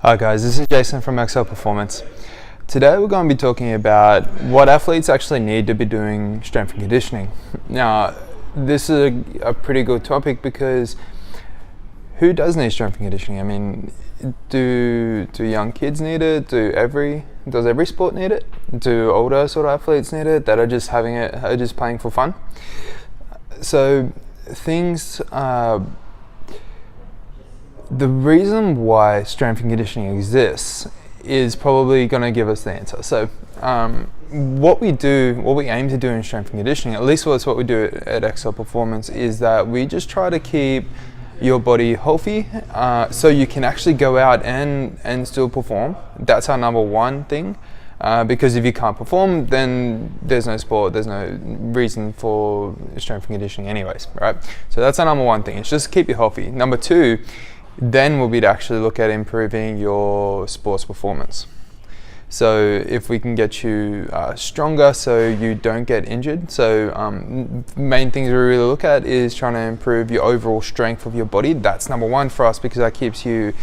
Hi guys, this is Jason from Excel Performance. Today we're going to be talking about what athletes actually need to be doing strength and conditioning. Now, this is a pretty good topic because who does need strength and conditioning? I mean, do young kids need it? Does every sport need it? Do older sort of athletes need it that are just playing for fun? So the reason why strength and conditioning exists is probably going to give us the answer. So what we aim to do in strength and conditioning, at least that's what we do at Excel Performance, is that we just try to keep your body healthy so you can actually go out and still perform. That's our number one thing. Because if you can't perform, then there's no sport, there's no reason for strength and conditioning anyways, right? So that's our number one thing, it's just keep you healthy. Number two, then will be to actually look at improving your sports performance. So if we can get you stronger so you don't get injured. So main things we really look at is trying to improve your overall strength of your body. That's number one for us because that keeps you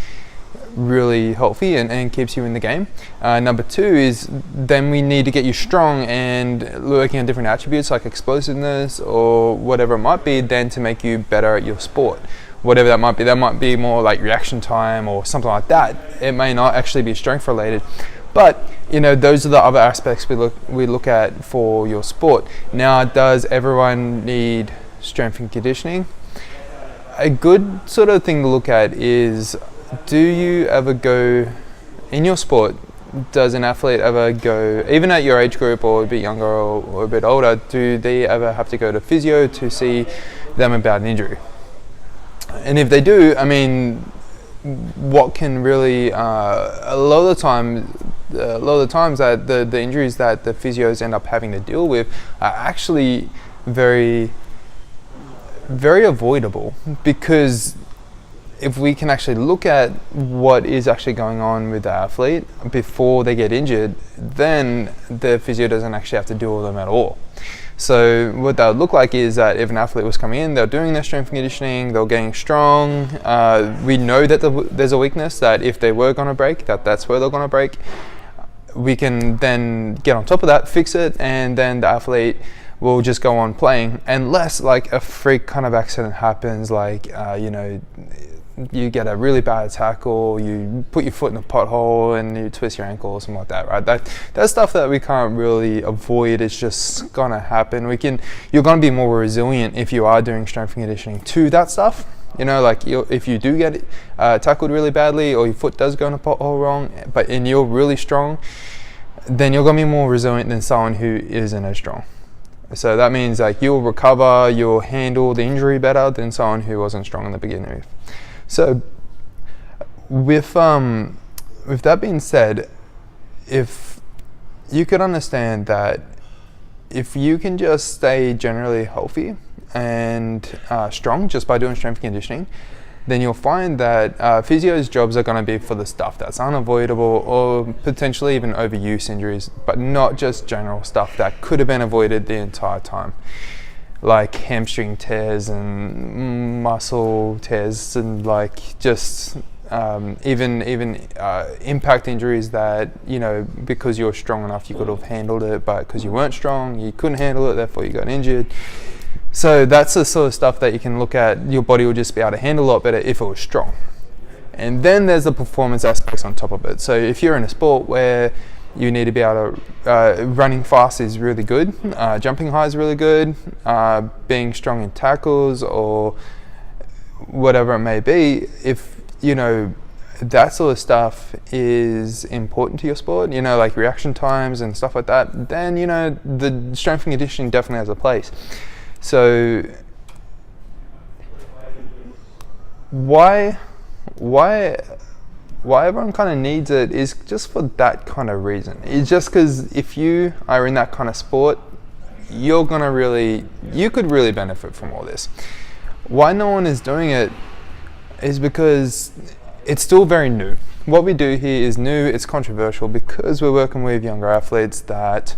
really healthy and keeps you in the game. Number two is then we need to get you strong and looking at different attributes like explosiveness or whatever it might be, then to make you better at your sport. Whatever that might be more like reaction time or something like that. It may not actually be strength related, but those are the other aspects we look at for your sport. Now, does everyone need strength and conditioning? A good sort of thing to look at is, do you ever go in your sport? Does an athlete ever go, even at your age group or a bit younger or a bit older, do they ever have to go to physio to see them about an injury? And if they do, I mean, what can really a lot of the times that the injuries that the physios end up having to deal with are actually very, very avoidable, because if we can actually look at what is actually going on with the athlete before they get injured, then the physio doesn't actually have to deal with them at all. So what that would look like is that if an athlete was coming in, they're doing their strength and conditioning, they're getting strong, we know that there's a weakness, that if they were going to break, that's where they're going to break. We can then get on top of that, fix it, and then the athlete will just go on playing, unless like a freak kind of accident happens, like you get a really bad tackle, you put your foot in a pothole and you twist your ankle or something like that, right? That's stuff that we can't really avoid. It's just gonna happen. You're gonna be more resilient if you are doing strength and conditioning to that stuff. Like if you do get tackled really badly or your foot does go in a pothole wrong, and you're really strong, then you're gonna be more resilient than someone who isn't as strong. So that means like you'll recover, you'll handle the injury better than someone who wasn't strong in the beginning. So with that being said, if you could understand that if you can just stay generally healthy and strong just by doing strength and conditioning, then you'll find that physio's jobs are going to be for the stuff that's unavoidable or potentially even overuse injuries, but not just general stuff that could have been avoided the entire time, like hamstring tears and muscle tears and like just even impact injuries that because you were strong enough you could have handled it, but because you weren't strong you couldn't handle it, therefore you got injured. So that's the sort of stuff that you can look at. Your body will just be able to handle a lot better if it was strong. And then there's the performance aspects on top of it. So if you're in a sport where you need to be able to, running fast is really good, jumping high is really good, being strong in tackles or whatever it may be, if that sort of stuff is important to your sport, like reaction times and stuff like that, then the strength and conditioning definitely has a place. So why everyone kind of needs it is just for that kind of reason. It's just because if you are in that kind of sport, you could really benefit from all this. Why no one is doing it is because it's still very new. What we do here is new, it's controversial because we're working with younger athletes that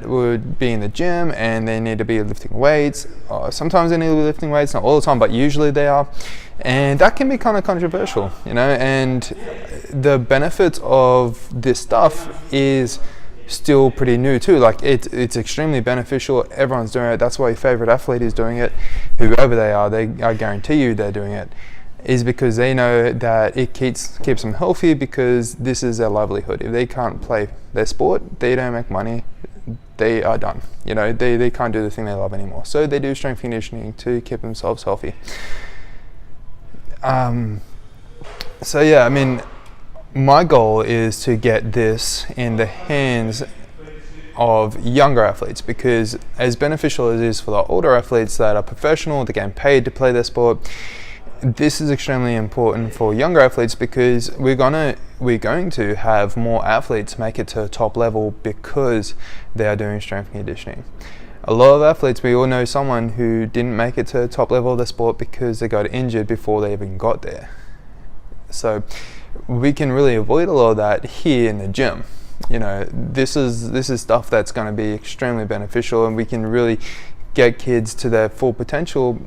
would be in the gym and they need to be lifting weights. Sometimes they need to be lifting weights, not all the time, but usually they are. And that can be kind of controversial, and the benefits of this stuff is still pretty new too. Like it's extremely beneficial. Everyone's doing it. That's why your favorite athlete is doing it. Whoever they are, I guarantee you they're doing it, is because they know that it keeps them healthy, because this is their livelihood. If they can't play their sport, they don't make money, they are done. They can't do the thing they love anymore. So they do strength conditioning to keep themselves healthy. So yeah, I mean, my goal is to get this in the hands of younger athletes, because as beneficial as it is for the older athletes that are professional, they're getting paid to play their sport, this is extremely important for younger athletes, because we're going to have more athletes make it to top level because they are doing strength conditioning. A lot of athletes, we all know someone who didn't make it to top level of the sport because they got injured before they even got there. So we can really avoid a lot of that here in the gym. This is stuff that's going to be extremely beneficial, and we can really get kids to their full potential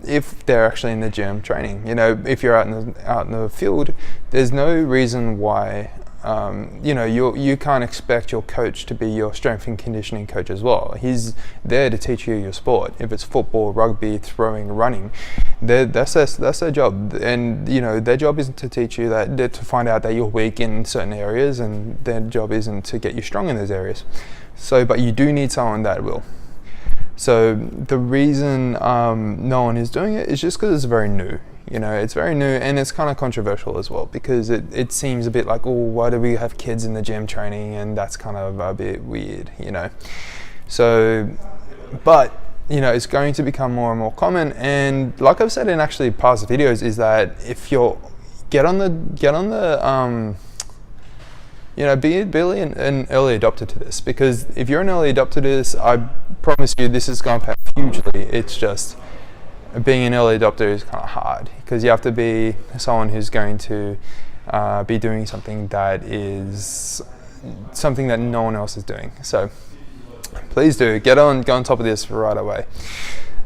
if they're actually in the gym training. If you're out in the field, there's no reason why you can't expect your coach to be your strength and conditioning coach as well. He's there to teach you your sport. If it's football, rugby, throwing, running, that's their job. And their job isn't to teach you that, to find out that you're weak in certain areas, and their job isn't to get you strong in those areas. So, but you do need someone that will. So the reason no one is doing it is just because it's very new. It's very new, and it's kind of controversial as well, because it seems a bit like, why do we have kids in the gym training? And that's kind of a bit weird, So, but, it's going to become more and more common. And like I've said in actually past videos, is that if you're, get on the be an early adopter to this, because if you're an early adopter to this, I promise you this is going to pay hugely. It's just, being an early adopter is kind of hard, because you have to be someone who's going to be doing something that no one else is doing. So please do get on top of this right away.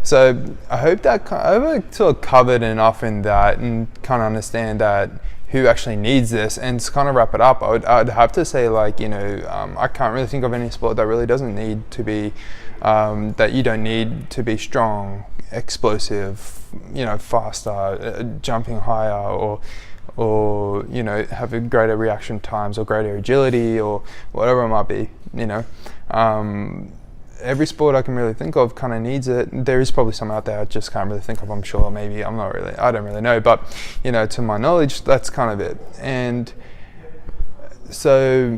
So I hope I sort of covered enough in that, and kind of understand that who actually needs this. And to kind of wrap it up, I'd have to say, I can't really think of any sport that really doesn't need to be that you don't need to be strong, explosive, faster, jumping higher, or have a greater reaction times, or greater agility, or whatever it might be. Every sport I can really think of kind of needs it. There is probably some out there I just can't really think of, I'm sure. Maybe, I don't really know, but to my knowledge, that's kind of it. And so